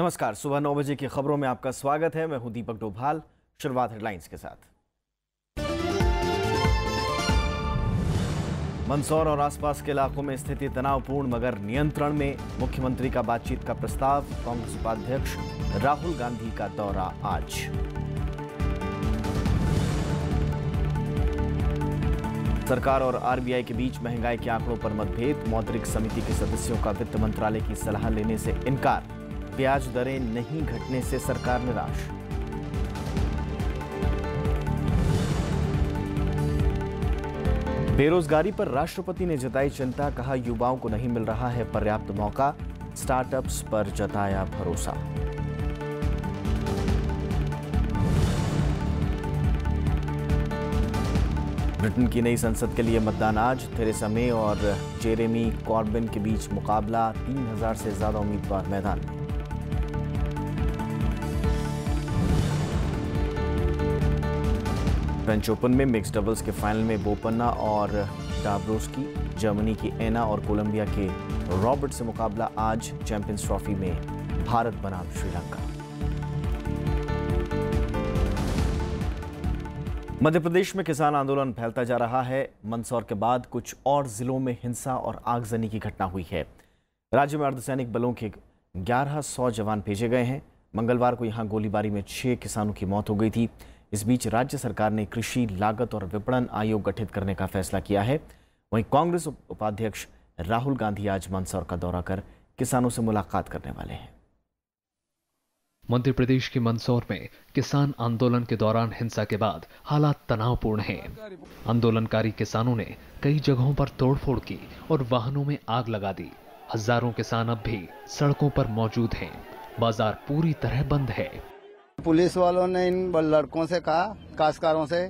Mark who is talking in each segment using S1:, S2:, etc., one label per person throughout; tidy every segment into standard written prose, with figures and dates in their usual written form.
S1: नमस्कार, सुबह 9 बजे की खबरों में आपका स्वागत है। मैं हूं दीपक डोभाल। शुरुआत हेडलाइंस के साथ। मंदसौर और आसपास के इलाकों में स्थिति तनावपूर्ण मगर नियंत्रण में। मुख्यमंत्री का बातचीत का प्रस्ताव। कांग्रेस उपाध्यक्ष राहुल गांधी का दौरा आज। सरकार और आरबीआई के बीच महंगाई के आंकड़ों पर मतभेद। मौद्रिक समिति के सदस्यों का वित्त मंत्रालय की सलाह लेने से इनकार। ब्याज दरें नहीं घटने से सरकार निराश। बेरोजगारी पर राष्ट्रपति ने जताई चिंता। कहा, युवाओं को नहीं मिल रहा है पर्याप्त मौका। स्टार्टअप्स पर जताया भरोसा। ब्रिटेन की नई संसद के लिए मतदान आज। थेरेसा मे और जेरेमी कॉर्बिन के बीच मुकाबला। 3000 से ज्यादा उम्मीदवार मैदान में। फ्रेंच ओपन में मिक्स डबल्स के फाइनल में बोपन्ना और डाब्रोस्की, जर्मनी की एना और कोलंबिया के रॉबर्ट से मुकाबला आज। चैंपियंस ट्रॉफी में भारत बनाम श्रीलंका। मध्य प्रदेश में किसान आंदोलन फैलता जा रहा है। मंदसौर के बाद कुछ और जिलों में हिंसा और आगजनी की घटना हुई है। राज्य में अर्धसैनिक बलों के 1100 जवान भेजे गए हैं। मंगलवार को यहां गोलीबारी में 6 किसानों की मौत हो गई थी। इस बीच राज्य सरकार ने कृषि लागत और विपणन आयोग गठित करने का फैसला किया है। वहीं कांग्रेस उपाध्यक्ष राहुल गांधी आज मंदसौर का दौरा कर किसानों से मुलाकात करने वाले हैं।
S2: मध्य प्रदेश के मंदसौर में किसान आंदोलन के दौरान हिंसा के बाद हालात तनावपूर्ण हैं। आंदोलनकारी किसानों ने कई जगहों पर तोड़फोड़ की और वाहनों में आग लगा दी। हजारों किसान अब भी सड़कों पर मौजूद हैं। बाजार पूरी तरह बंद है।
S3: पुलिस वालों ने इन लड़कों से कहा, काश्तकारों से,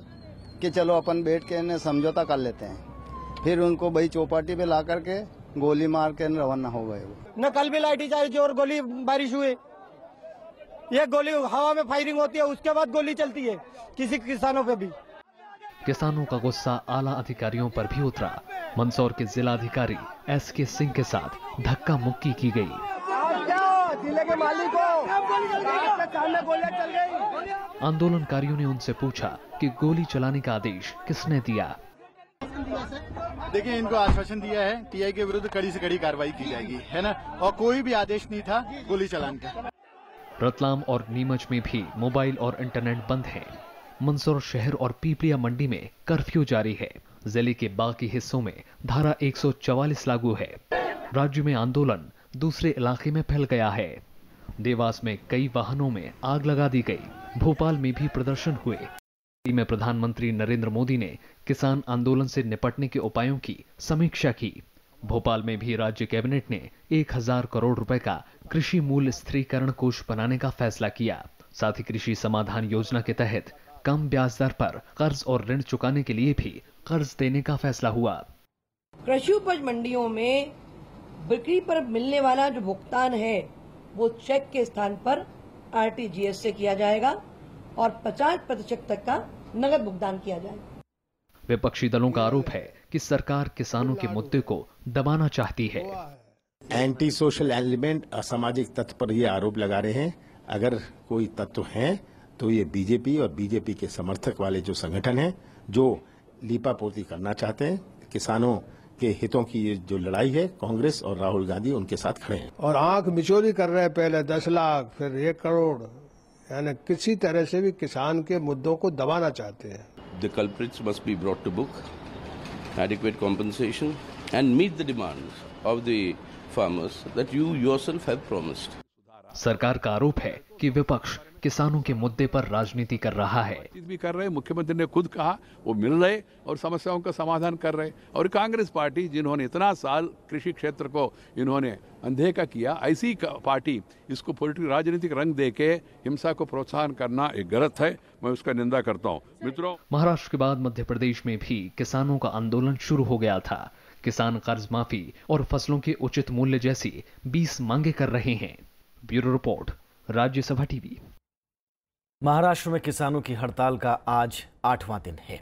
S3: कि चलो अपन बैठ के इन्हें समझौता कर लेते हैं। फिर उनको भाई चौपाटी पे ला करके गोली मार के रवाना हो गए।
S4: न कल भी लाठीचार्ज और गोली बारिश हुई। ये गोली हवा में फायरिंग होती है, उसके बाद गोली चलती है किसी किसानों पे भी।
S2: किसानों का गुस्सा आला अधिकारियों पर भी उतरा। मंदसौर के जिला अधिकारी SK सिंह के साथ धक्का मुक्की की गई।
S4: जिले के मालिक को सामने गोलियां चल गई।
S2: आंदोलनकारियों ने उनसे पूछा कि गोली चलाने का आदेश किसने दिया।
S5: देखिए, इनको आश्वासन दिया है टीआई के विरुद्ध कड़ी से कड़ी कार्रवाई की जाएगी, है ना, और कोई भी आदेश नहीं था गोली चलाने का।
S2: रतलाम और नीमच में भी मोबाइल और इंटरनेट बंद है। मंदसौर शहर और पीपलिया मंडी में कर्फ्यू जारी है। जिले के बाकी हिस्सों में धारा 144 लागू है। राज्य में आंदोलन दूसरे इलाके में फैल गया है। देवास में कई वाहनों में आग लगा दी गई। भोपाल में भी प्रदर्शन हुए। में प्रधानमंत्री नरेंद्र मोदी ने किसान आंदोलन से निपटने के उपायों की समीक्षा की। भोपाल में भी राज्य कैबिनेट ने 1000 करोड़ रुपए का कृषि मूल्य स्थिरीकरण कोष बनाने का फैसला किया। साथ ही कृषि समाधान योजना के तहत कम ब्याज दर पर कर्ज और ऋण चुकाने के लिए भी कर्ज देने का फैसला हुआ।
S6: कृषि उपज मंडियों में बिक्री पर मिलने वाला जो भुगतान है वो चेक के स्थान पर RTGS से किया जाएगा और 50% तक का नगद भुगतान किया जाएगा।
S2: विपक्षी दलों का आरोप है कि सरकार किसानों के मुद्दे को दबाना चाहती है।
S7: एंटी सोशल एलिमेंट, असामाजिक तत्व पर ये आरोप लगा रहे हैं। अगर कोई तत्व हैं तो ये बीजेपी और बीजेपी के समर्थक वाले जो संगठन हैं जो लीपापोती करना चाहते हैं। किसानों के हितों की ये जो लड़ाई है, कांग्रेस और राहुल गांधी उनके साथ खड़े हैं
S8: और आंख मिचौली कर रहे हैं। पहले 10 लाख, फिर 1 करोड़, यानी किसी तरह से भी किसान के मुद्दों को दबाना चाहते हैं।
S9: The culprits must be brought to book, adequate compensation and meet the demands of the farmers that you yourself have promised.
S2: सरकार का आरोप है कि विपक्ष किसानों के मुद्दे पर राजनीति कर रहा है।
S10: भी कर रहे, मुख्यमंत्री ने खुद कहा वो मिल रहे और समस्याओं का समाधान कर रहे। और कांग्रेस पार्टी जिन्होंने इतना साल कृषि क्षेत्र को इन्होंने अनदेखा किया, ऐसी पार्टी इसको पॉलिटिकल राजनीतिक रंग देके हिंसा को प्रोत्साहन करना एक गलत है। मैं उसका निंदा करता हूँ। मित्रों,
S2: महाराष्ट्र के बाद मध्य प्रदेश में भी किसानों का आंदोलन शुरू हो गया था। किसान कर्ज माफी और फसलों के उचित मूल्य जैसी 20 मांगे कर रहे हैं। Bureau report, Rajya Sabha TV.
S1: Maharashtra में किसानों की हड़ताल का आज 8वां दिन है।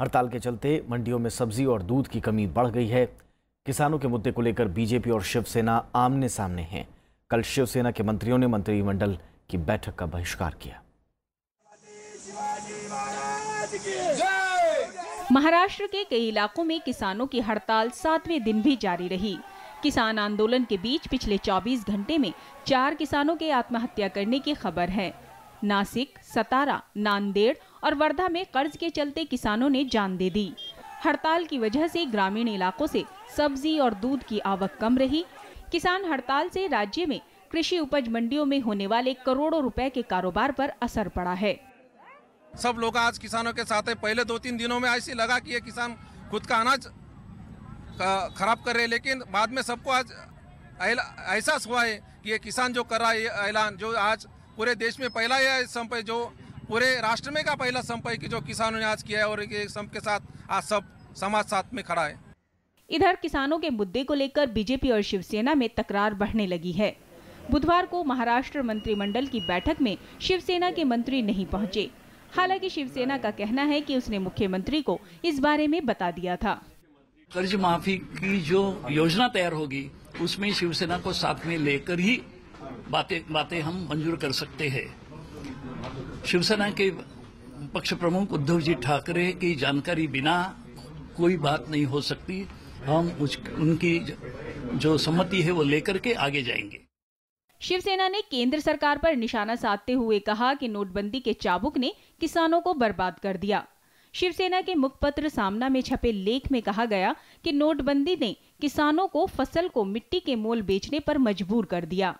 S1: हड़ताल के चलते मंडियों में सब्जी और दूध की कमी बढ़ गई है। किसानों के मुद्दे को लेकर बीजेपी और शिवसेना आमने सामने हैं। कल शिवसेना के मंत्रियों ने मंत्रिमंडल की बैठक का बहिष्कार किया।
S11: महाराष्ट्र के कई इलाकों में किसानों की हड़ताल 7वें दिन भी जारी रही। किसान आंदोलन के बीच पिछले 24 घंटे में 4 किसानों के आत्महत्या करने की खबर है। नासिक, सतारा, नांदेड़ और वर्धा में कर्ज के चलते किसानों ने जान दे दी। हड़ताल की वजह से ग्रामीण इलाकों से सब्जी और दूध की आवक कम रही। किसान हड़ताल से राज्य में कृषि उपज मंडियों में होने वाले करोड़ों रुपए के कारोबार पर असर पड़ा है।
S12: सब लोग आज किसानों के साथ है। पहले 2-3 दिनों में ऐसे लगा कि ये किसान खुद का अनाज खराब कर रहे, लेकिन बाद में सबको आज एहसास हुआ है कि ये किसान जो कर रहा है, ये ऐलान जो आज पूरे देश में पहला यह संप है, जो पूरे राष्ट्र में का पहला संप है कि जो किसानों ने आज किया है, और ये संप के साथ आज सब समाज साथ में खड़ा है।
S11: इधर किसानों के मुद्दे को लेकर बीजेपी और शिवसेना में तकरार बढ़ने लगी है। बुधवार को महाराष्ट्र मंत्रिमंडल की बैठक में शिवसेना के मंत्री नहीं पहुंचे। हालांकि शिवसेना का कहना है कि उसने मुख्यमंत्री को इस बारे में बता दिया था।
S13: कर्ज माफी की जो योजना तैयार होगी उसमें शिवसेना को साथ में लेकर ही बातें हम मंजूर कर सकते हैं। शिवसेना के पक्ष प्रमुख उद्धव जी ठाकरे की जानकारी बिना कोई बात नहीं हो सकती। हम उनकी जो सम्मति है वो लेकर के आगे जाएंगे।
S11: शिवसेना ने केंद्र सरकार पर निशाना साधते हुए कहा कि नोटबंदी के चाबुक ने किसानों को बर्बाद कर दिया। शिवसेना के मुखपत्र सामना में छपे लेख में कहा गया कि नोटबंदी ने किसानों को फसल को मिट्टी के मोल बेचने पर मजबूर कर दिया।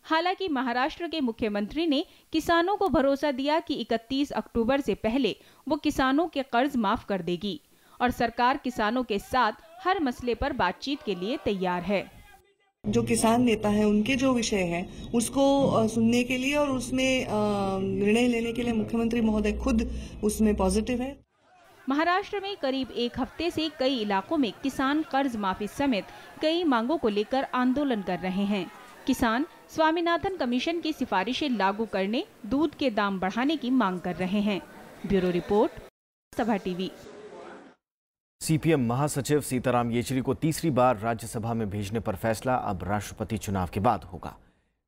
S11: हालांकि महाराष्ट्र के मुख्यमंत्री ने किसानों को भरोसा दिया कि 31 अक्टूबर से पहले वो किसानों के कर्ज माफ कर देगी और सरकार किसानों के साथ हर मसले पर बातचीत के लिए तैयार है।
S14: जो किसान नेता है उनके जो विषय है उसको सुनने के लिए और उसमें निर्णय लेने के लिए मुख्यमंत्री महोदय खुद उसमें पॉजिटिव है।
S11: महाराष्ट्र में करीब एक हफ्ते से कई इलाकों में किसान कर्ज माफी समेत कई मांगों को लेकर आंदोलन कर रहे हैं। किसान स्वामीनाथन कमीशन की सिफारिशें लागू करने, दूध के दाम बढ़ाने की मांग कर रहे हैं। ब्यूरो रिपोर्ट, सभा टीवी।
S1: सीपीएम महासचिव सीताराम येचुरी को तीसरी बार राज्यसभा में भेजने पर फैसला अब राष्ट्रपति चुनाव के बाद होगा।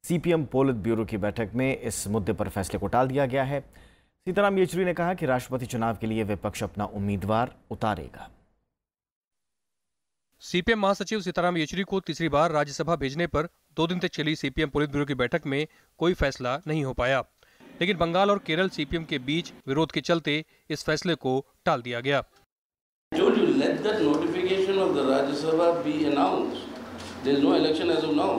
S1: सीपीएम पोलित ब्यूरो की बैठक में इस मुद्दे पर फैसले को टाल दिया गया है। सीताराम येचुरी ने कहा कि राष्ट्रपति चुनाव के लिए विपक्ष अपना उम्मीदवार उतारेगा।
S15: सीपीएम महासचिव सीताराम येचुरी को तीसरी बार राज्यसभा भेजने पर 2 दिन तक चली सीपीएम पोलित ब्यूरो की बैठक में कोई फैसला नहीं हो पाया, लेकिन बंगाल और केरल सीपीएम के बीच विरोध के चलते इस फैसले को टाल दिया गया।
S9: Told you, let that notification of the Rajya Sabha be announced. There is no election as of now.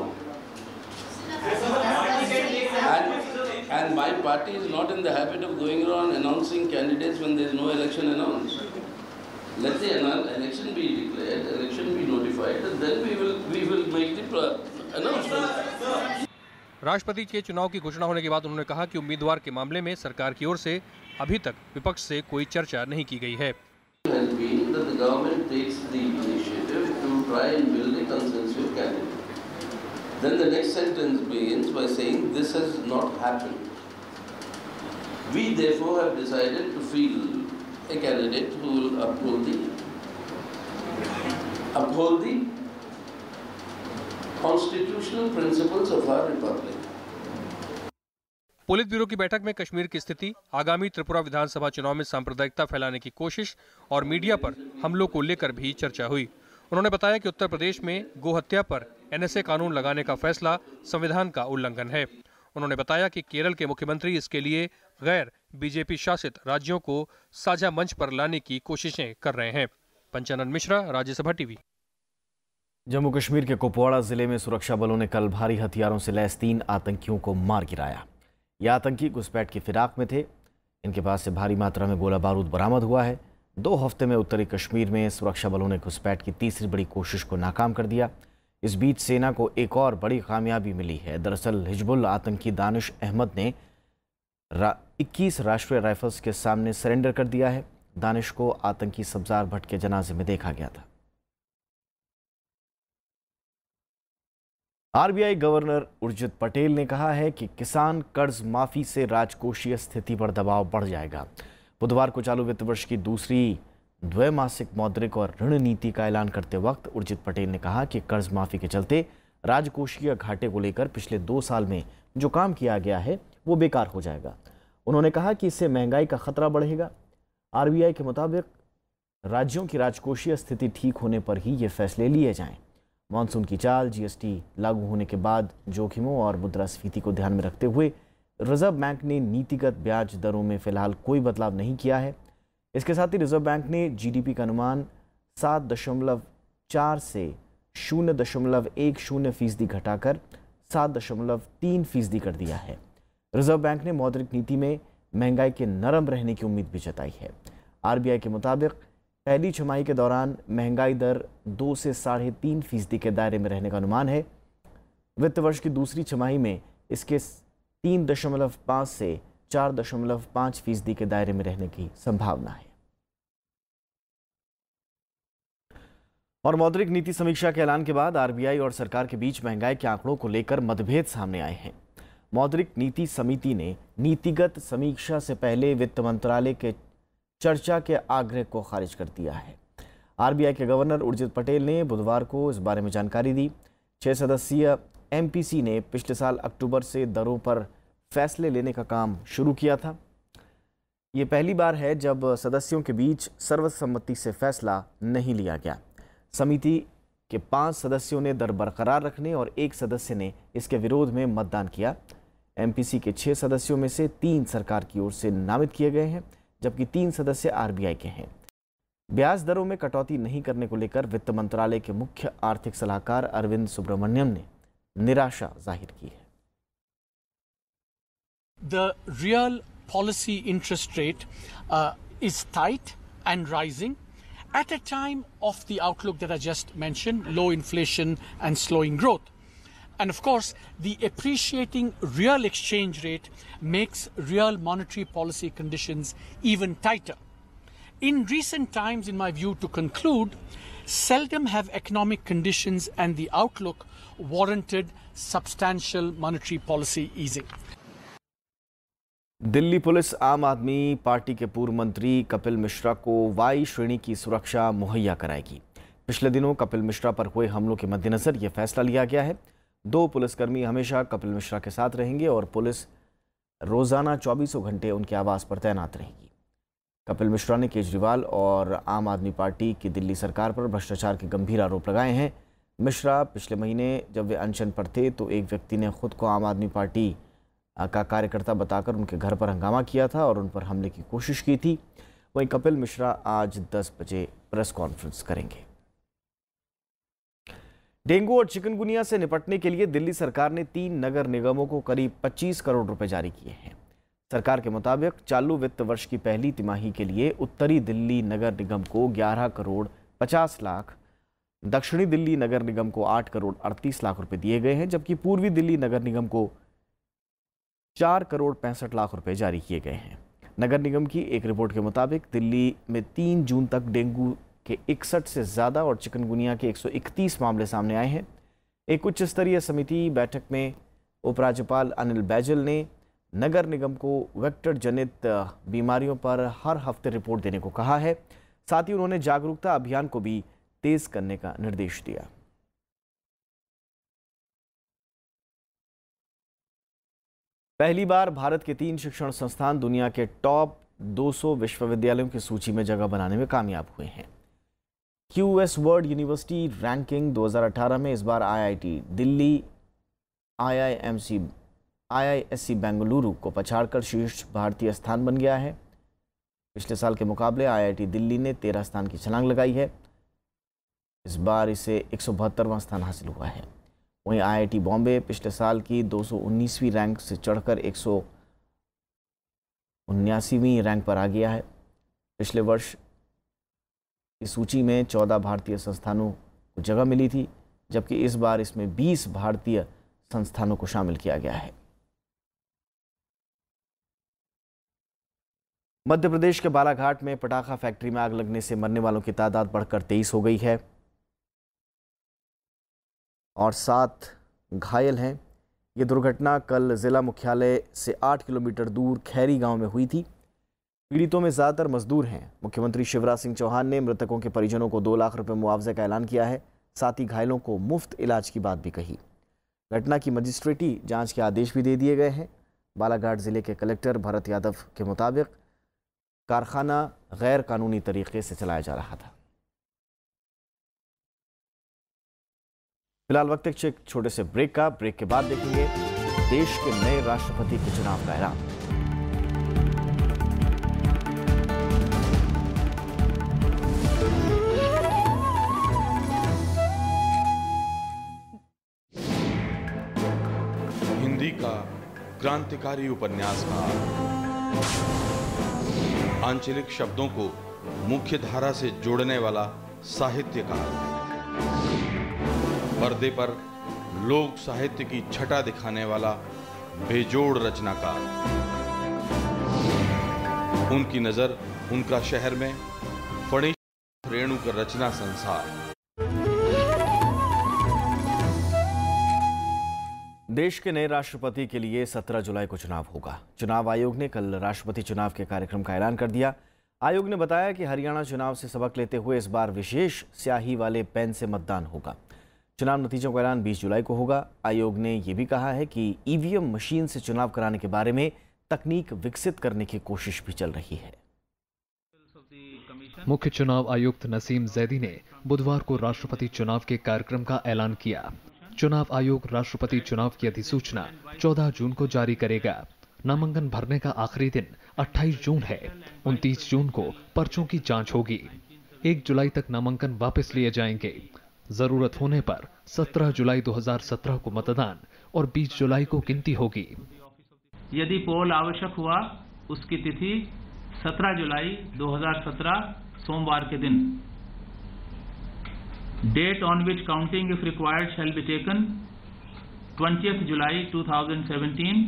S9: And my party is not in the habit of going around announcing candidates when there is no election announced. Let the election be declared, election be notified, and then we will make the announcement.
S15: राष्ट्रपति के चुनाव की घोषणा होने के बाद उन्होंने कहा कि उम्मीदवार के मामले में सरकार की ओर से अभी तक विपक्ष से कोई चर्चा नहीं की गई है।
S9: Has been that the government takes the initiative to try and build a consensus candidate. Then the next sentence begins by saying this has not happened. We therefore have decided to field a candidate who will uphold the constitutional principles of our republic.
S15: Polit bureau की बैठक में कश्मीर की स्थिति, आगामी त्रिपुरा विधानसभा चुनाव में सांप्रदायिकता फैलाने की कोशिश और मीडिया पर हमलों को लेकर भी चर्चा हुई। उन्होंने बताया कि उत्तर प्रदेश में गोहत्या पर एनएसए कानून लगाने का फैसला संविधान का उल्लंघन है। उन्होंने बताया कि केरल के मुख्यमंत्री इसके लिए गैर बीजेपी शासित राज्यों को साझा मंच पर लाने की कोशिशें कर रहे हैं। पंचानन मिश्रा, राज्यसभा टीवी।
S1: जम्मू कश्मीर के कुपवाड़ा जिले में सुरक्षा बलों ने कल भारी हथियारों से लैस 3 आतंकियों को मार गिराया। ये आतंकी घुसपैठ की फिराक में थे। इनके पास से भारी मात्रा में गोला बारूद बरामद हुआ है। 2 हफ्ते में उत्तरी कश्मीर में सुरक्षा बलों ने घुसपैठ की तीसरी बड़ी कोशिश को नाकाम कर दिया। इस बीच सेना को एक और बड़ी कामयाबी मिली है। दरअसल हिजबुल आतंकी दानिश अहमद ने 21 राष्ट्रीय राइफल्स के सामने सरेंडर कर दिया है। दानिश को आतंकी सब्जार भट्ट के जनाजे में देखा गया था। आरबीआई गवर्नर उर्जित पटेल ने कहा है कि किसान कर्ज माफी से राजकोषीय स्थिति पर दबाव बढ़ जाएगा। बुधवार को चालू वित्त वर्ष की दूसरी द्वैमासिक मौद्रिक और ऋण नीति का ऐलान करते वक्त उर्जित पटेल ने कहा कि कर्ज माफी के चलते राजकोषीय घाटे को लेकर पिछले 2 साल में जो काम किया गया है वो बेकार हो जाएगा। उन्होंने कहा कि इससे महंगाई का खतरा बढ़ेगा। आरबीआई के मुताबिक राज्यों की राजकोषीय स्थिति ठीक होने पर ही ये फैसले लिए जाएं। मानसून की चाल, जीएसटी लागू होने के बाद जोखिमों और मुद्रास्फीति को ध्यान में रखते हुए रिजर्व बैंक ने नीतिगत ब्याज दरों में फिलहाल कोई बदलाव नहीं किया है। इसके साथ ही रिजर्व बैंक ने जीडीपी का अनुमान 7.4 से 0.10% घटाकर 7.3% कर दिया है। रिजर्व बैंक ने मौद्रिक नीति में महंगाई के नरम रहने की उम्मीद भी जताई है। आरबीआई के मुताबिक पहली छमाही के दौरान महंगाई दर 2 से 3.5% के दायरे में रहने का अनुमान है। वित्त वर्ष की दूसरी छमाही में इसके 3.5 से 4.5% के दायरे में रहने की संभावना है। और मौद्रिक नीति समीक्षा के ऐलान के बाद आरबीआई और सरकार के बीच महंगाई के आंकड़ों को लेकर मतभेद सामने आए हैं। मौद्रिक नीति समिति ने नीतिगत समीक्षा से पहले वित्त मंत्रालय के चर्चा के आग्रह को खारिज कर दिया है। आरबीआई के गवर्नर उर्जित पटेल ने बुधवार को इस बारे में जानकारी दी। 6 सदस्यीय एमपीसी ने पिछले साल अक्टूबर से दरों पर फैसले लेने का काम शुरू किया था। ये पहली बार है जब सदस्यों के बीच सर्वसम्मति से फैसला नहीं लिया गया। समिति के 5 सदस्यों ने दर बरकरार रखने और 1 सदस्य ने इसके विरोध में मतदान किया। एमपीसी के 6 सदस्यों में से 3 सरकार की ओर से नामित किए गए हैं, जबकि 3 सदस्य आरबीआई के हैं। ब्याज दरों में कटौती नहीं करने को लेकर वित्त मंत्रालय के मुख्य आर्थिक सलाहकार अरविंद सुब्रमण्यम ने निराशा जाहिर की है।
S16: The real policy interest rate is tight and rising at a time of the outlook that I just mentioned, low inflation and slowing growth. And of course, the appreciating real exchange rate makes real monetary policy conditions even tighter. In recent times, in my view, to conclude, seldom have economic conditions and the outlook warranted substantial monetary policy easing.
S1: Delhi police आम आदमी party के पूर्व मंत्री कपिल मिश्रा को Y श्रेणी की सुरक्षा मुहैया कराएगी। पिछले दिनों कपिल मिश्रा पर हुए हमलों के मद्देनजर यह फैसला लिया गया है। 2 पुलिसकर्मी हमेशा कपिल मिश्रा के साथ रहेंगे और पुलिस रोजाना 24 घंटे उनके आवास पर तैनात रहेगी। कपिल मिश्रा ने केजरीवाल और आम आदमी पार्टी की दिल्ली सरकार पर भ्रष्टाचार के गंभीर आरोप लगाए हैं। मिश्रा पिछले महीने जब वे अनशन पर थे तो एक व्यक्ति ने खुद को आम आदमी पार्टी का कार्यकर्ता बताकर उनके घर पर हंगामा किया था और उन पर हमले की कोशिश की थी। वहीं कपिल मिश्रा आज 10 बजे प्रेस कॉन्फ्रेंस करेंगे। डेंगू और चिकनगुनिया से निपटने के लिए दिल्ली सरकार ने 3 नगर निगमों को करीब 25 करोड़ रुपए जारी किए हैं। सरकार के मुताबिक चालू वित्त वर्ष की पहली तिमाही के लिए उत्तरी दिल्ली नगर निगम को 11 करोड़ 50 लाख, दक्षिणी दिल्ली नगर निगम को 8 करोड़ 38 लाख रुपए दिए गए हैं, जबकि पूर्वी दिल्ली नगर निगम को 4 करोड़ 65 लाख रुपए जारी किए गए हैं। नगर निगम की एक रिपोर्ट के मुताबिक दिल्ली में 3 जून तक डेंगू के 61 से ज़्यादा और चिकनगुनिया के 131 मामले सामने आए हैं। एक उच्च स्तरीय समिति बैठक में उपराज्यपाल अनिल बैजल ने नगर निगम को वेक्टर जनित बीमारियों पर हर हफ्ते रिपोर्ट देने को कहा है। साथ ही उन्होंने जागरूकता अभियान को भी तेज करने का निर्देश दिया। पहली बार भारत के 3 शिक्षण संस्थान दुनिया के टॉप 200 विश्वविद्यालयों की सूची में जगह बनाने में कामयाब हुए हैं। QS वर्ल्ड यूनिवर्सिटी रैंकिंग 2018 में इस बार IIT दिल्ली, IISc बेंगलुरु को पछाड़कर शीर्ष भारतीय स्थान बन गया है। पिछले साल के मुकाबले IIT दिल्ली ने 13 स्थान की छलांग लगाई है। इस बार इसे 172वां स्थान हासिल हुआ है। वहीं IIT बॉम्बे पिछले साल की 219वीं रैंक से चढ़कर 179वीं रैंक पर आ गया है। पिछले वर्ष इस सूची में 14 भारतीय संस्थानों को जगह मिली थी, जबकि इस बार इसमें 20 भारतीय संस्थानों को शामिल किया गया है। मध्य प्रदेश के बालाघाट में पटाखा फैक्ट्री में आग लगने से मरने वालों की तादाद बढ़कर 23 हो गई है और 7 घायल हैं। ये दुर्घटना कल जिला मुख्यालय से 8 किलोमीटर दूर खैरी गांव में हुई थी। पीड़ितों में ज़्यादातर मजदूर हैं। मुख्यमंत्री शिवराज सिंह चौहान ने मृतकों के परिजनों को 2 लाख रुपए मुआवजे का ऐलान किया है। साथ ही घायलों को मुफ्त इलाज की बात भी कही। घटना की मजिस्ट्रेटी जांच के आदेश भी दे दिए गए हैं। बालाघाट जिले के कलेक्टर भरत यादव के मुताबिक कारखाना गैर कानूनी तरीके से चलाया जा रहा था। फिलहाल वक्त एक छोटे से ब्रेक का। ब्रेक के बाद देखेंगे देश के नए राष्ट्रपति के चुनाव का ऐलान।
S17: हिंदी का क्रांतिकारी उपन्यासकार, आंचलिक शब्दों को मुख्य धारा से जोड़ने वाला साहित्यकार, पर्दे पर लोक साहित्य की छटा दिखाने वाला बेजोड़ रचनाकार। उनकी नजर, उनका शहर में फणि रेणु का रचना संसार।
S1: देश के नए राष्ट्रपति के लिए 17 जुलाई को चुनाव होगा। चुनाव आयोग ने कल राष्ट्रपति चुनाव के कार्यक्रम का ऐलान कर दिया। आयोग ने बताया कि हरियाणा चुनाव से सबक लेते हुए इस बार विशेष स्याही वाले पेन से मतदान होगा। चुनाव नतीजों का ऐलान 20 जुलाई को होगा। आयोग ने यह भी कहा है कि ईवीएम मशीन से चुनाव कराने के बारे में तकनीक विकसित करने की कोशिश भी चल रही है।
S2: मुख्य चुनाव आयुक्त नसीम जैदी ने बुधवार को राष्ट्रपति चुनाव के कार्यक्रम का ऐलान किया। चुनाव आयोग राष्ट्रपति चुनाव की अधिसूचना 14 जून को जारी करेगा। नामांकन भरने का आखिरी दिन 28 जून है। 29 जून को पर्चों की जांच होगी। 1 जुलाई तक नामांकन वापस लिए जाएंगे। जरूरत होने पर 17 जुलाई 2017 को मतदान और 20 जुलाई को गिनती होगी।
S18: यदि पोल आवश्यक हुआ उसकी तिथि 17 जुलाई 2017 सोमवार के दिन। Date on which counting if required shall be taken 20th July 2017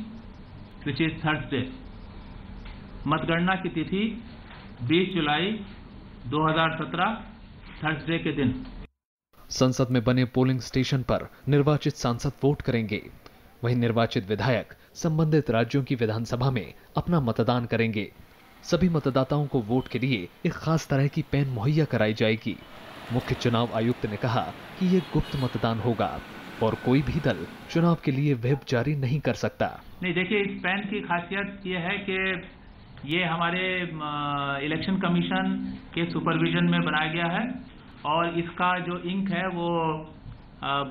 S18: which is Thursday. मतगणना की तिथि 20 जुलाई 2017 थर्सडे के दिन।
S2: संसद में बने पोलिंग स्टेशन पर निर्वाचित सांसद वोट करेंगे। वहीं निर्वाचित विधायक संबंधित राज्यों की विधानसभा में अपना मतदान करेंगे। सभी मतदाताओं को वोट के लिए एक खास तरह की पेन मुहैया कराई जाएगी। मुख्य चुनाव आयुक्त ने कहा कि ये गुप्त मतदान होगा और कोई भी दल चुनाव के लिए व्हिप जारी नहीं कर सकता।
S18: नहीं, देखिए, इस पेन की खासियत ये है कि ये हमारे इलेक्शन कमीशन के सुपरविजन में बनाया गया है और इसका जो इंक है वो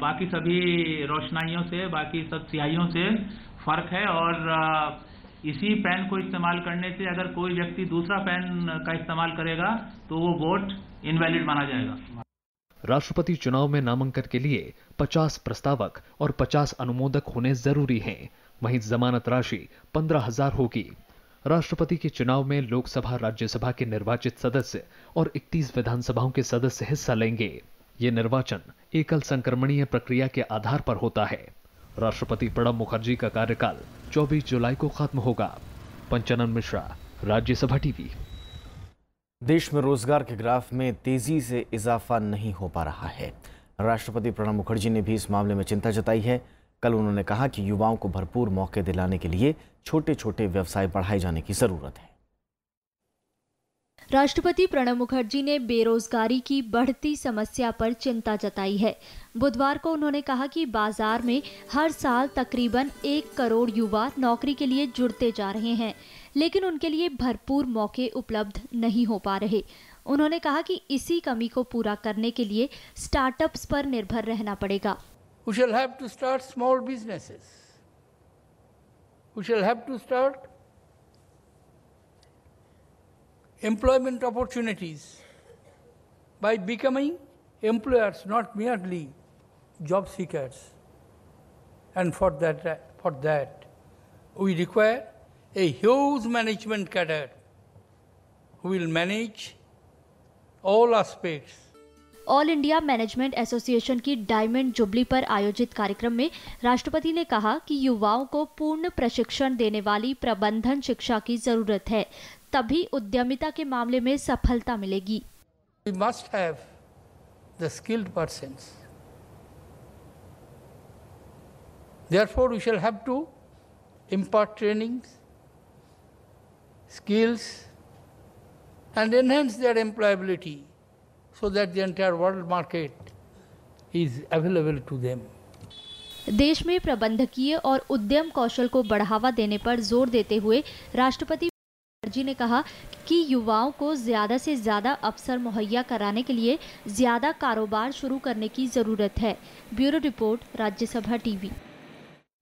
S18: बाकी सभी रोशनाइयों से, बाकी सब स्याहियों से फर्क है और इसी पेन को इस्तेमाल करने से अगर कोई व्यक्ति दूसरा पेन का इस्तेमाल करेगा तो वो वोट इनवैलिड माना जाएगा।
S2: राष्ट्रपति चुनाव में नामांकन के लिए 50 प्रस्तावक और 50 अनुमोदक होने जरूरी हैं। वहीं जमानत राशि 15,000 होगी। राष्ट्रपति के चुनाव में लोकसभा, राज्यसभा के निर्वाचित सदस्य और 31 विधानसभाओं के सदस्य हिस्सा लेंगे। ये निर्वाचन एकल संक्रमणीय प्रक्रिया के आधार पर होता है। राष्ट्रपति प्रणब मुखर्जी का कार्यकाल 24 जुलाई को खत्म होगा। पंचानन मिश्रा, राज्यसभा टीवी।
S1: देश में रोजगार के ग्राफ में तेजी से इजाफा नहीं हो पा रहा है। राष्ट्रपति प्रणब मुखर्जी ने भी इस मामले में चिंता जताई है। कल उन्होंने कहा कि युवाओं को भरपूर मौके दिलाने के लिए छोटे छोटे व्यवसाय बढ़ाए जाने की जरूरत है।
S19: राष्ट्रपति प्रणब मुखर्जी ने बेरोजगारी की बढ़ती समस्या पर चिंता जताई है। बुधवार को उन्होंने कहा कि बाजार में हर साल तकरीबन 1 करोड़ युवा नौकरी के लिए जुड़ते जा रहे हैं, लेकिन उनके लिए भरपूर मौके उपलब्ध नहीं हो पा रहे। उन्होंने कहा कि इसी कमी को पूरा करने के लिए स्टार्टअप्स पर निर्भर रहना पड़ेगा।
S20: We shall have to start small businesses. We shall have to start employment opportunities by becoming employers, not merely job seekers. And for that, we require a huge management cadre who will manage all aspects.
S19: All India management association की diamond jubilee पर आयोजित कार्यक्रम में राष्ट्रपति ने कहा कि युवाओं को पूर्ण प्रशिक्षण देने वाली प्रबंधन शिक्षा की जरूरत है, तभी उद्यमिता के मामले में सफलता मिलेगी।
S20: We must have the skilled persons. Therefore, we shall have to impart trainings, skills, and enhance their employability, so that the entire world market is available to them.
S19: देश में प्रबंधकीय और उद्यम कौशल को बढ़ावा देने पर जोर देते हुए राष्ट्रपति मुखर्जी ने कहा कि युवाओं को ज्यादा से ज्यादा अवसर मुहैया कराने के लिए ज्यादा कारोबार शुरू करने की जरूरत है। Bureau report, Rajya Sabha TV.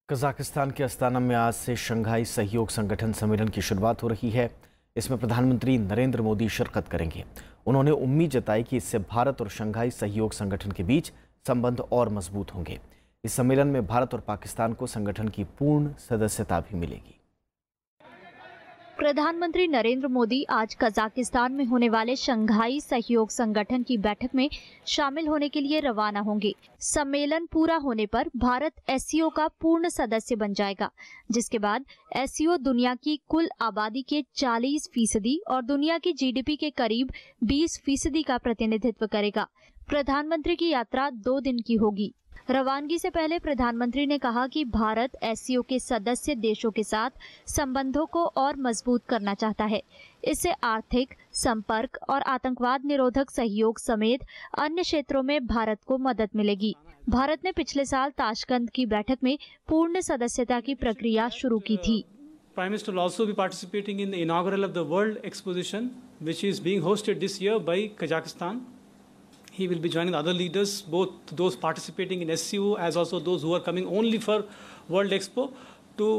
S1: Kazakhstan के अस्ताना में आज से शंघाई सहयोग संगठन सम्मेलन की शुरुआत हो रही है। इसमें प्रधानमंत्री नरेंद्र मोदी शिरकत करेंगे। उन्होंने उम्मीद जताई कि इससे भारत और शंघाई सहयोग संगठन के बीच संबंध और मजबूत होंगे। इस सम्मेलन में भारत और पाकिस्तान को संगठन की पूर्ण सदस्यता भी मिलेगी।
S19: प्रधानमंत्री नरेंद्र मोदी आज कजाकिस्तान में होने वाले शंघाई सहयोग संगठन की बैठक में शामिल होने के लिए रवाना होंगे। सम्मेलन पूरा होने पर भारत एससीओ का पूर्ण सदस्य बन जाएगा, जिसके बाद एससीओ दुनिया की कुल आबादी के 40% और दुनिया की जीडीपी के करीब 20% का प्रतिनिधित्व करेगा। प्रधानमंत्री की यात्रा 2 दिन की होगी। रवानगी से पहले प्रधानमंत्री ने कहा कि भारत एससीओ के सदस्य देशों के साथ संबंधों को और मजबूत करना चाहता है। इससे आर्थिक संपर्क और आतंकवाद निरोधक सहयोग समेत अन्य क्षेत्रों में भारत को मदद मिलेगी। भारत ने पिछले साल ताशकंद की बैठक में पूर्ण सदस्यता की प्रक्रिया शुरू की थी।
S21: Prime Minister will also be participating in the inaugural of the World Exposition, which is being hosted this year by Kazakhstan. He will be joining other leaders, both those participating in SCO as also those who are coming only for World Expo, to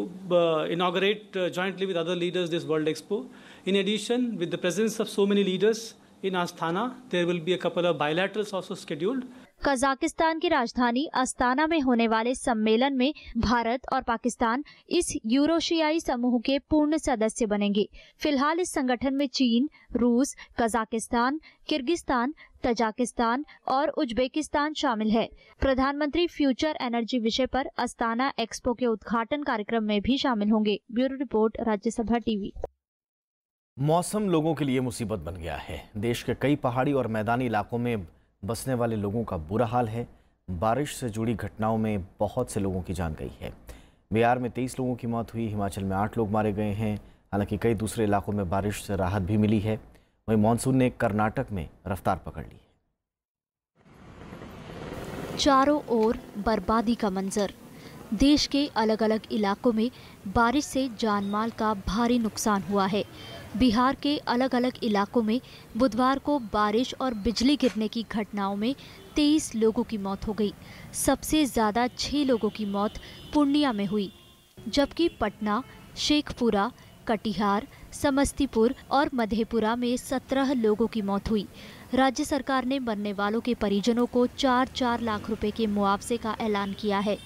S21: inaugurate jointly with other leaders this World Expo. In addition, with the presence of so many leaders in Astana, there will be a couple of bilaterals also scheduled.
S19: Kazakhstan की राजधानी Astana में होने वाले सम्मेलन में भारत और पाकिस्तान इस यूरोशियाई समूह के पूर्ण सदस्य बनेंगे। फिलहाल इस संगठन में चीन, रूस, कजाकिस्तान, किर्गिस्तान, तजाकिस्तान और उज्बेकिस्तान शामिल है। प्रधानमंत्री फ्यूचर एनर्जी विषय पर अस्ताना एक्सपो के उद्घाटन कार्यक्रम में भी शामिल होंगे। Bureau report, Rajya Sabha TV.
S1: मौसम लोगों के लिए मुसीबत बन गया है। देश के कई पहाड़ी और मैदानी इलाकों में बसने वाले लोगों का बुरा हाल है। बारिश से जुड़ी घटनाओं में बहुत से लोगों की जान गई है। बिहार में 23 लोगों की मौत हुई, हिमाचल में 8 लोग मारे गए हैं। हालांकि कई दूसरे इलाकों में बारिश से राहत भी मिली है। वहीं मानसून ने कर्नाटक में रफ्तार पकड़ ली है।
S19: चारों ओर बर्बादी का मंजर। देश के अलग अलग इलाकों में बारिश से जानमाल का भारी नुकसान हुआ है। बिहार के अलग अलग इलाकों में बुधवार को बारिश और बिजली गिरने की घटनाओं में 23 लोगों की मौत हो गई। सबसे ज़्यादा 6 लोगों की मौत पूर्णिया में हुई, जबकि पटना, शेखपुरा, कटिहार, समस्तीपुर और मधेपुरा में 17 लोगों की मौत हुई। राज्य सरकार ने मरने वालों के परिजनों को 4-4 लाख रुपए के मुआवजे का ऐलान किया है।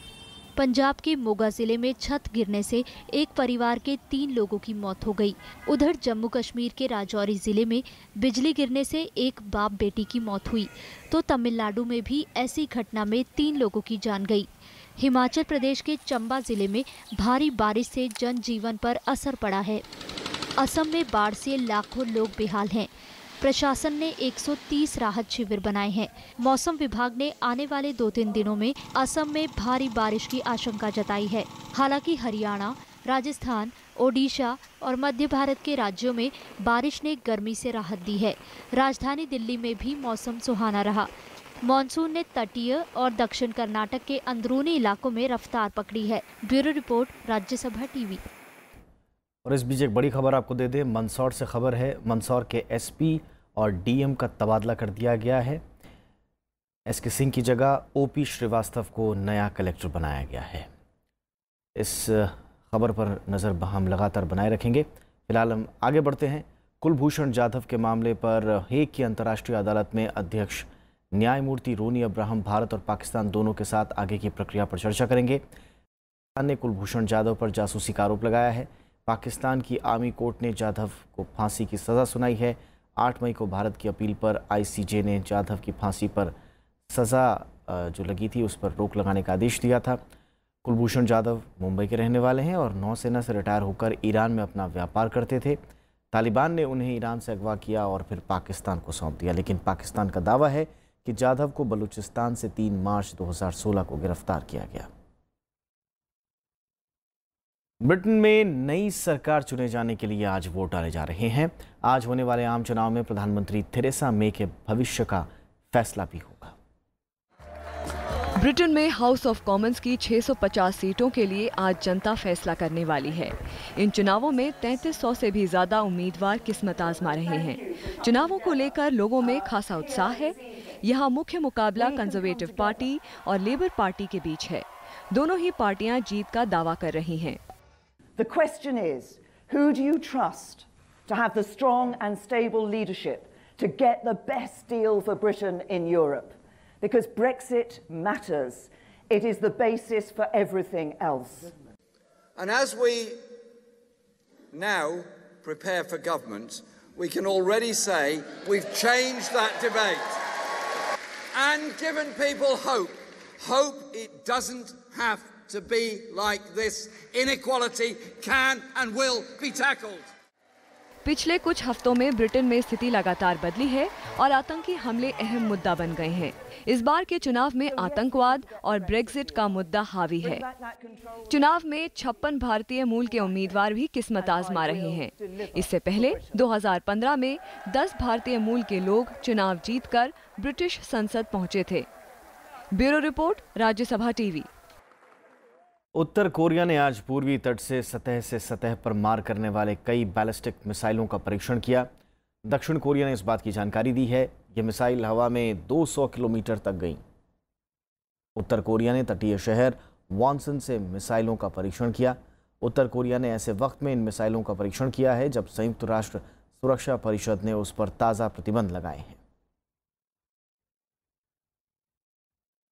S19: पंजाब के मोगा जिले में छत गिरने से एक परिवार के 3 लोगों की मौत हो गई। उधर जम्मू कश्मीर के राजौरी जिले में बिजली गिरने से एक बाप बेटी की मौत हुई, तो तमिलनाडु में भी ऐसी घटना में 3 लोगों की जान गई। हिमाचल प्रदेश के चंबा जिले में भारी बारिश से जनजीवन पर असर पड़ा है। असम में बाढ़ से लाखों लोग बेहाल हैं। प्रशासन ने 130 राहत शिविर बनाए हैं। मौसम विभाग ने आने वाले 2-3 दिनों में असम में भारी बारिश की आशंका जताई है। हालांकि हरियाणा, राजस्थान, ओडिशा और मध्य भारत के राज्यों में बारिश ने गर्मी से राहत दी है। राजधानी दिल्ली में भी मौसम सुहाना रहा। मॉनसून ने तटीय और दक्षिण कर्नाटक के अंदरूनी इलाकों में रफ्तार पकड़ी है। Bureau report, Rajya Sabha TV.
S1: और इस बीच एक बड़ी खबर आपको दे दें। मंदसौर से खबर है। मंदसौर के एसपी और डीएम का तबादला कर दिया गया है। एसके सिंह की जगह ओपी श्रीवास्तव को नया कलेक्टर बनाया गया है। इस खबर पर नज़र हम लगातार बनाए रखेंगे। फिलहाल हम आगे बढ़ते हैं। कुलभूषण जाधव के मामले पर हेग की अंतर्राष्ट्रीय अदालत में अध्यक्ष न्यायमूर्ति रोनी अब्राहम भारत और पाकिस्तान दोनों के साथ आगे की प्रक्रिया पर चर्चा करेंगे। पाकिस्तान ने कुलभूषण जाधव पर जासूसी का आरोप लगाया है। पाकिस्तान की आर्मी कोर्ट ने जाधव को फांसी की सज़ा सुनाई है। 8 मई को भारत की अपील पर आईसीजे ने जाधव की फांसी पर सज़ा जो लगी थी उस पर रोक लगाने का आदेश दिया था। कुलभूषण जाधव मुंबई के रहने वाले हैं और नौसेना से रिटायर होकर ईरान में अपना व्यापार करते थे। तालिबान ने उन्हें ईरान से अगवा किया और फिर पाकिस्तान को सौंप दिया, लेकिन पाकिस्तान का दावा है कि जाधव को बलूचिस्तान से 3 मार्च 2016 को गिरफ्तार किया गया। ब्रिटेन में नई सरकार चुने जाने के लिए आज वोट डाले जा रहे हैं। आज होने वाले आम चुनाव में प्रधानमंत्री थेरेसा मे के भविष्य का फैसला भी होगा।
S3: ब्रिटेन में हाउस ऑफ कॉमन्स की 650 सीटों के लिए आज जनता फैसला करने वाली है। इन चुनावों में 3300 से भी ज्यादा उम्मीदवार किस्मत आजमा रहे हैं। चुनावों को लेकर लोगों में खासा उत्साह है। यहाँ मुख्य मुकाबला कंजर्वेटिव पार्टी और लेबर पार्टी के बीच है। दोनों ही पार्टियां जीत का दावा कर रही हैं।
S22: The question is, who do you trust to have the strong and stable leadership to get the best deal for Britain in Europe? Because Brexit matters. It is the basis for everything else.
S23: And as we now prepare for government, we can already say we've changed that debate and given people hope. Hope it doesn't have to be like this. Inequality can and will be tackled.
S3: पिछले कुछ हफ्तों में Britain में स्थिति लगातार बदली है और आतंकी हमले अहम मुद्दा बन गए हैं। इस बार के चुनाव में आतंकवाद और ब्रेक्जिट का मुद्दा हावी है। चुनाव में 56 भारतीय मूल के उम्मीदवार भी किस्मत आजमा रहे हैं। इससे पहले 2015 में 10 भारतीय मूल के लोग चुनाव जीतकर ब्रिटिश संसद पहुंचे थे। Bureau report, Rajya Sabha TV.
S1: उत्तर कोरिया ने आज पूर्वी तट से सतह पर मार करने वाले कई बैलिस्टिक मिसाइलों का परीक्षण किया। दक्षिण कोरिया ने इस बात की जानकारी दी है। ये मिसाइल हवा में 200 किलोमीटर तक गईं। उत्तर कोरिया ने तटीय शहर वॉनसन से मिसाइलों का परीक्षण किया। उत्तर कोरिया ने ऐसे वक्त में इन मिसाइलों का परीक्षण किया है जब संयुक्त राष्ट्र सुरक्षा परिषद ने उस पर ताज़ा प्रतिबंध लगाए हैं।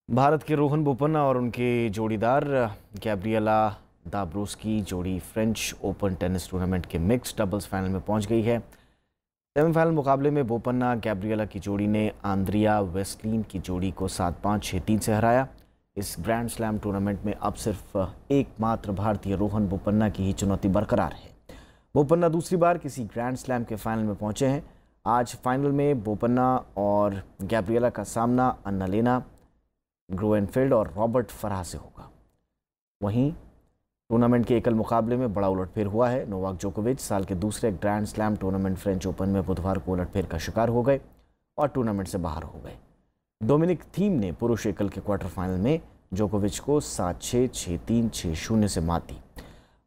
S1: भारत के रोहन बोपन्ना और उनके जोड़ीदार गैब्रिएला दाब्रोस्की जोड़ी फ्रेंच ओपन टेनिस टूर्नामेंट के मिक्स्ड डबल्स फाइनल में पहुंच गई है। सेमीफाइनल मुकाबले में बोपन्ना गैब्रिएला की जोड़ी ने आंद्रिया वेस्टलिन की जोड़ी को 7-5, 6-3 से हराया। इस ग्रैंड स्लैम टूर्नामेंट में अब सिर्फ एकमात्र भारतीय रोहन बोपन्ना की ही चुनौती बरकरार है। बोपन्ना दूसरी बार किसी ग्रैंड स्लैम के फाइनल में पहुंचे हैं। आज फाइनल में बोपन्ना और गैब्रिएला का सामना अन्नालेना ग्रोएनफील्ड और रॉबर्ट फराह से होगा। वहीं टूर्नामेंट के एकल मुकाबले में बड़ा उलटफेर हुआ है। नोवाक जोकोविच साल के दूसरे grand slam tournament French open में बुधवार को उलटफेर का शिकार हो गए और टूर्नामेंट से बाहर हो गए। डोमिनिक थीम ने पुरुष एकल के क्वार्टर फाइनल में जोकोविच को 7-6, 6-3, 6-0 से मात दी।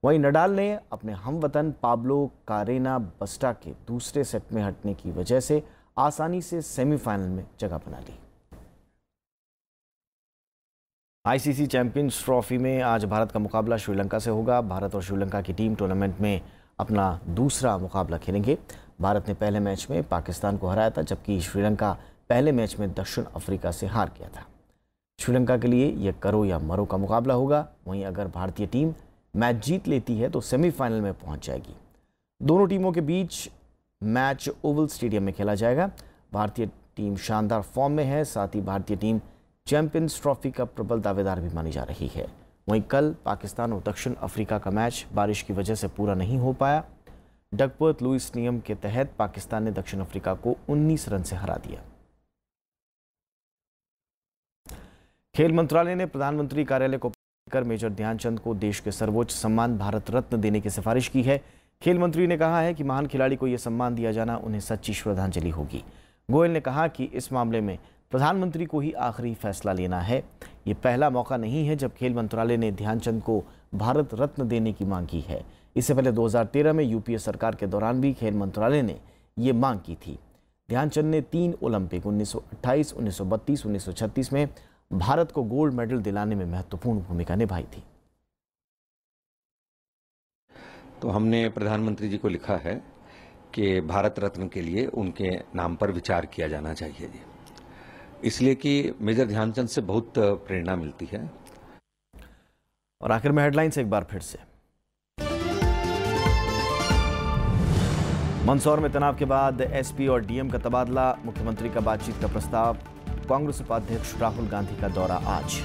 S1: वहीं नडाल ने अपने हमवतन पाब्लो कारेना बस्टा के दूसरे सेट में हटने की वजह से आसानी से सेमीफाइनल में जगह बना ली। आईसीसी चैंपियंस ट्रॉफी में आज भारत का मुकाबला श्रीलंका से होगा। भारत और श्रीलंका की टीम टूर्नामेंट में अपना दूसरा मुकाबला खेलेंगे। भारत ने पहले मैच में पाकिस्तान को हराया था, जबकि श्रीलंका पहले मैच में दक्षिण अफ्रीका से हार गया था। श्रीलंका के लिए यह करो या मरो का मुकाबला होगा। वहीं अगर भारतीय टीम मैच जीत लेती है तो सेमीफाइनल में पहुंच जाएगी। दोनों टीमों के बीच मैच ओवल स्टेडियम में खेला जाएगा। भारतीय टीम शानदार फॉर्म में है। साथ ही भारतीय टीम चैंपियंस ट्रॉफी का प्रबल दावेदार भी मानी जा रही है। वहीं कल पाकिस्तान और दक्षिण अफ्रीका का मैच बारिश की वजह से पूरा नहीं हो पाया। डकवर्थ लुईस नियम के तहत पाकिस्तान ने दक्षिण अफ्रीका को 19 रन से हरा दिया। खेल मंत्रालय ने प्रधानमंत्री कार्यालय को कर मेजर ध्यानचंद को देश के सर्वोच्च सम्मान भारत रत्न देने की सिफारिश की है। खेल मंत्री ने कहा है कि महान खिलाड़ी को यह सम्मान दिया जाना उन्हें सच्ची श्रद्धांजलि होगी। गोयल ने कहा कि इस मामले में प्रधानमंत्री को ही आखिरी फैसला लेना है। ये पहला मौका नहीं है जब खेल मंत्रालय ने ध्यानचंद को भारत रत्न देने की मांग की है। इससे पहले 2013 में यूपीए सरकार के दौरान भी खेल मंत्रालय ने ये मांग की थी। ध्यानचंद ने 3 ओलंपिक 1928, 1932, 1936 में भारत को गोल्ड मेडल दिलाने में महत्वपूर्ण भूमिका निभाई थी।
S24: तो हमने प्रधानमंत्री जी को लिखा है कि भारत रत्न के लिए उनके नाम पर विचार किया जाना चाहिए जी, इसलिए कि मेजर ध्यानचंद से बहुत प्रेरणा मिलती है।
S1: और आखिर में हेडलाइंस एक बार फिर से। मंदसौर में तनाव के बाद एसपी और डीएम का तबादला, मुख्यमंत्री का बातचीत का प्रस्ताव, कांग्रेस उपाध्यक्ष राहुल गांधी का दौरा आज।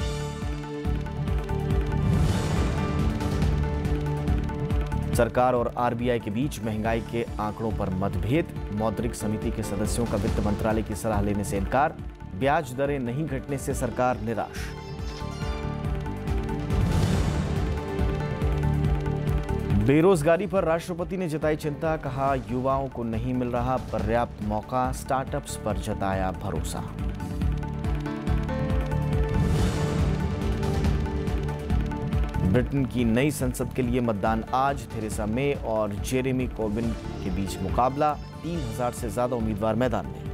S1: सरकार और आरबीआई के बीच महंगाई के आंकड़ों पर मतभेद, मौद्रिक समिति के सदस्यों का वित्त मंत्रालय की सलाह लेने से इनकार, ब्याज दरें नहीं घटने से सरकार निराश। बेरोजगारी पर राष्ट्रपति ने जताई चिंता, कहा युवाओं को नहीं मिल रहा पर्याप्त मौका, स्टार्टअप्स पर जताया भरोसा। ब्रिटेन की नई संसद के लिए मतदान आज। थेरेसा मे और जेरेमी कोर्बिन के बीच मुकाबला। 3000 से ज्यादा उम्मीदवार मैदान में।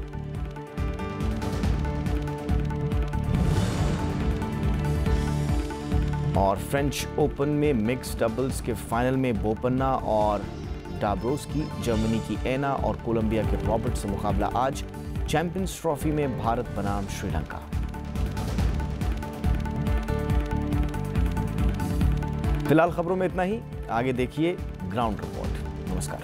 S1: और फ्रेंच ओपन में मिक्स डबल्स के फाइनल में बोपन्ना और डाब्रोस्की, जर्मनी की एना और कोलंबिया के रॉबर्ट से मुकाबला आज। चैंपियंस ट्रॉफी में भारत बनाम श्रीलंका। फिलहाल खबरों में इतना ही। आगे देखिए ग्राउंड रिपोर्ट। नमस्कार।